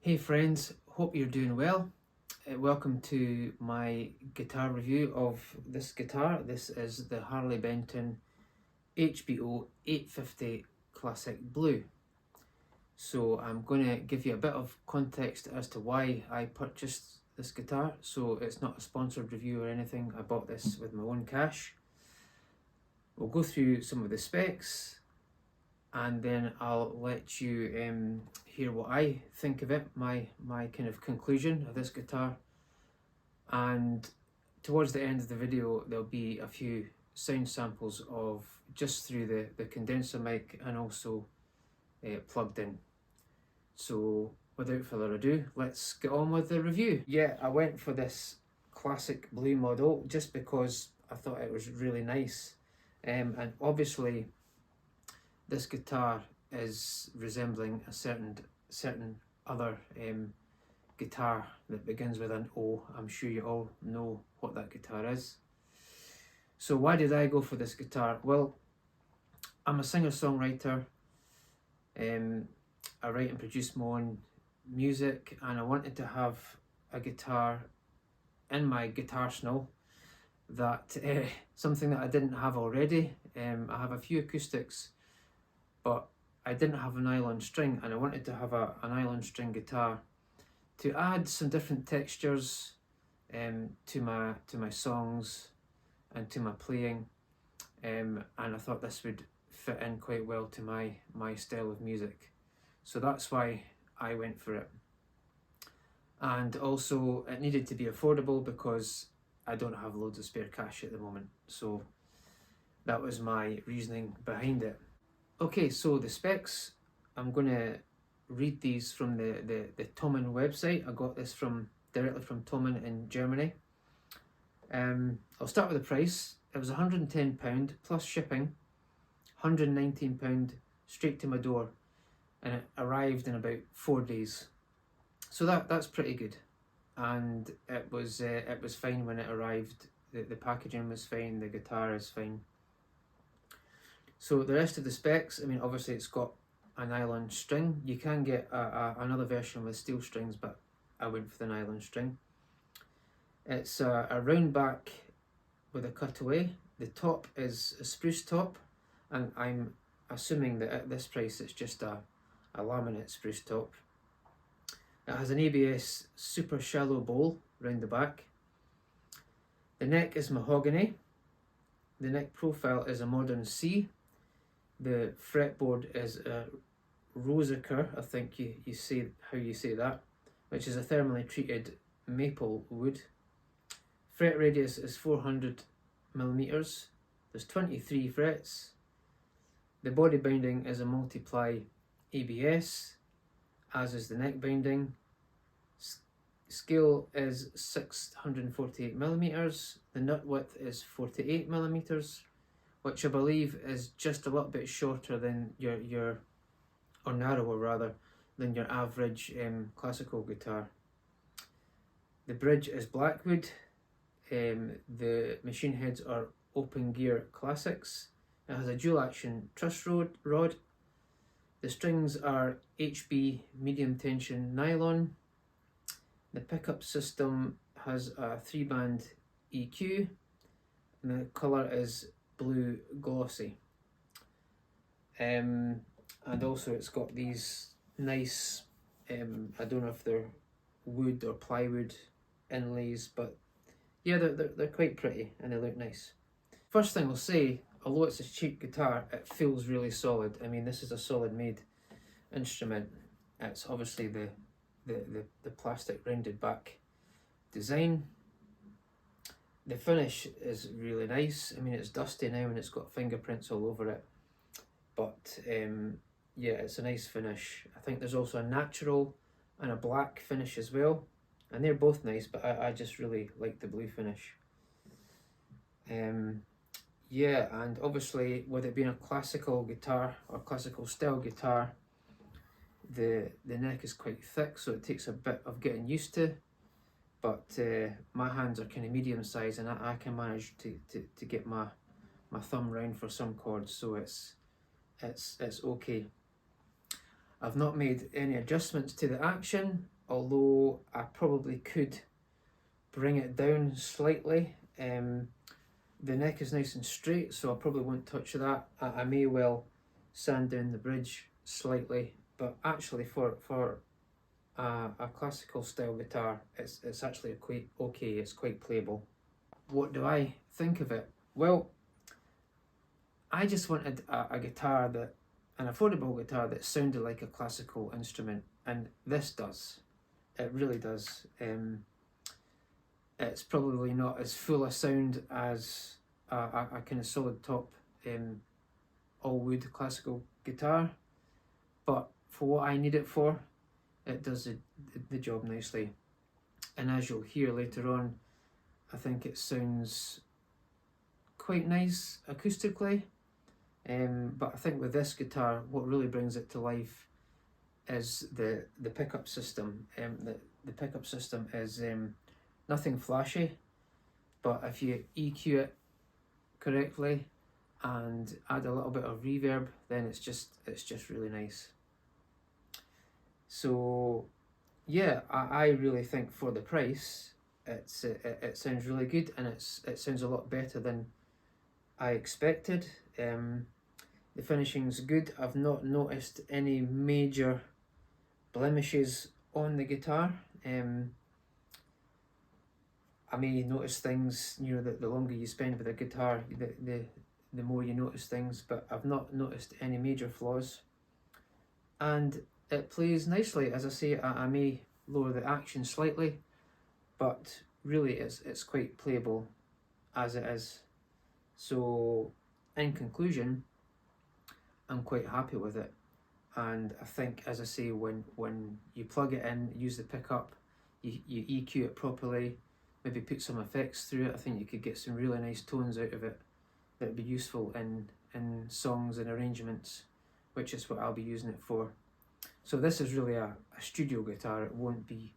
Hey friends, hope you're doing well. Welcome to my guitar review of this guitar. This is the Harley Benton HBO 850 Classic Blue. So I'm going to give you a bit of context as to why I purchased this guitar. So it's not a sponsored review or anything. I bought this with my own cash. We'll go through some of the specs and then I'll let you hear what I think of it, my kind of conclusion of this guitar. And towards the end of the video there'll be a few sound samples of just through the condenser mic and also plugged in. So without further ado, let's get on with the review. Yeah, I went for this classic blue model just because I thought it was really nice, and obviously this guitar is resembling a certain other guitar that begins with an O. I'm sure you all know what that guitar is. So why did I go for this guitar? Well, I'm a singer-songwriter. I write and produce my own music, and I wanted to have a guitar in my guitar arsenal that something that I didn't have already. I have a few acoustics, but I didn't have a nylon string, and I wanted to have a nylon string guitar to add some different textures to my songs and to my playing, and I thought this would fit in quite well to my style of music. So that's why I went for it. And also it needed to be affordable because I don't have loads of spare cash at the moment. So that was my reasoning behind it. Okay, so the specs, I'm going to read these from the Thomann website. I got this directly from Thomann in Germany. I'll start with the price. It was £110 plus shipping, £119 straight to my door, and it arrived in about 4 days. So that's pretty good, and it was fine when it arrived. The packaging was fine, the guitar is fine. So the rest of the specs, I mean, obviously it's got a nylon string. You can get another version with steel strings, but I went for the nylon string. It's a round back with a cutaway. The top is a spruce top, and I'm assuming that at this price it's just a laminate spruce top. It has an ABS super shallow bowl round the back. The neck is mahogany. The neck profile is a modern C. The fretboard is a Rosaker, I think you say how you say that, which is a thermally treated maple wood. Fret radius is 400 millimeters. There's 23 frets. The body binding is a multiply ABS, as is the neck binding. Scale is 648 millimeters. The nut width is 48 millimeters, which I believe is just a little bit shorter than or narrower rather, than your average classical guitar. The bridge is blackwood. The machine heads are open gear classics. It has a dual action truss rod. The strings are HB medium tension nylon. The pickup system has a 3-band EQ, and the colour is blue glossy. And also it's got these nice, I don't know if they're wood or plywood inlays, but yeah, they're quite pretty and they look nice. First thing I'll say, although it's a cheap guitar, it feels really solid. I mean, this is a solid made instrument. It's obviously the plastic rounded back design. The finish is really nice. I mean, it's dusty now and it's got fingerprints all over it, but yeah, it's a nice finish. I think there's also a natural and a black finish as well, and they're both nice, but I just really like the blue finish. Yeah, and obviously with it being a classical guitar or classical style guitar, the neck is quite thick, so it takes a bit of getting used to, but my hands are kind of medium size, and I can manage to get my thumb round for some chords, so it's okay. I've not made any adjustments to the action. although I probably could bring it down slightly. The neck is nice and straight, so I probably won't touch that. I may well sand down the bridge slightly, but actually for a classical style guitar, it's actually quite okay. It's quite playable. What do I think of it? Well, I just wanted a guitar that, an affordable guitar that sounded like a classical instrument, and this does. It really does. It's probably not as full a sound as a kind of solid top all wood classical guitar, but for what I need it for, it does the job nicely. And as you'll hear later on, I think it sounds quite nice acoustically. But I think with this guitar, what really brings it to life is the pickup system. The pickup system is nothing flashy, but if you EQ it correctly and add a little bit of reverb, then it's just really nice. So yeah, I really think for the price, it sounds really good, and it sounds a lot better than I expected. The finishing's good. I've not noticed any major blemishes on the guitar. I may notice things, you know, the longer you spend with a guitar, the more you notice things, but I've not noticed any major flaws. And it plays nicely. As I say, I may lower the action slightly, but really it's quite playable as it is. So in conclusion, I'm quite happy with it. And I think, as I say, when you plug it in, use the pickup, you EQ it properly, maybe put some effects through it, I think you could get some really nice tones out of it that would be useful in songs and arrangements, which is what I'll be using it for. So this is really a studio guitar. It won't be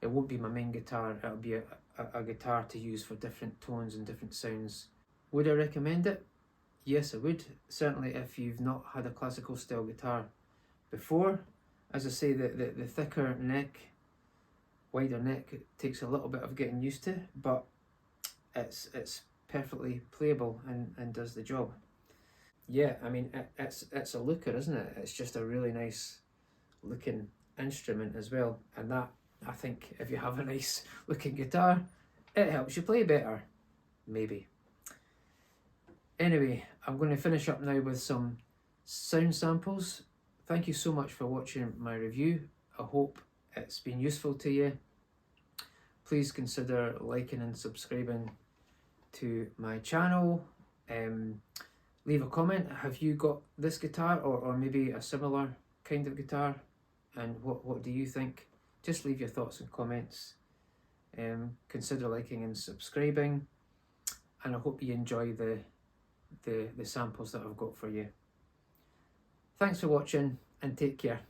my main guitar. It'll be a guitar to use for different tones and different sounds. Would I recommend it? Yes, I would. Certainly if you've not had a classical style guitar before. As I say, the thicker neck, wider neck, it takes a little bit of getting used to, but it's perfectly playable and does the job. Yeah, I mean, it's a looker, isn't it? It's just a really nice looking instrument as well, and that, I think, if you have a nice looking guitar, it helps you play better, maybe. Anyway, I'm going to finish up now with some sound samples. Thank you so much for watching my review. I hope it's been useful to you. Please consider liking and subscribing to my channel. Leave a comment. Have you got this guitar or maybe a similar kind of guitar? And what do you think? Just leave your thoughts and comments. Consider liking and subscribing. And I hope you enjoy the samples that I've got for you. Thanks for watching and take care.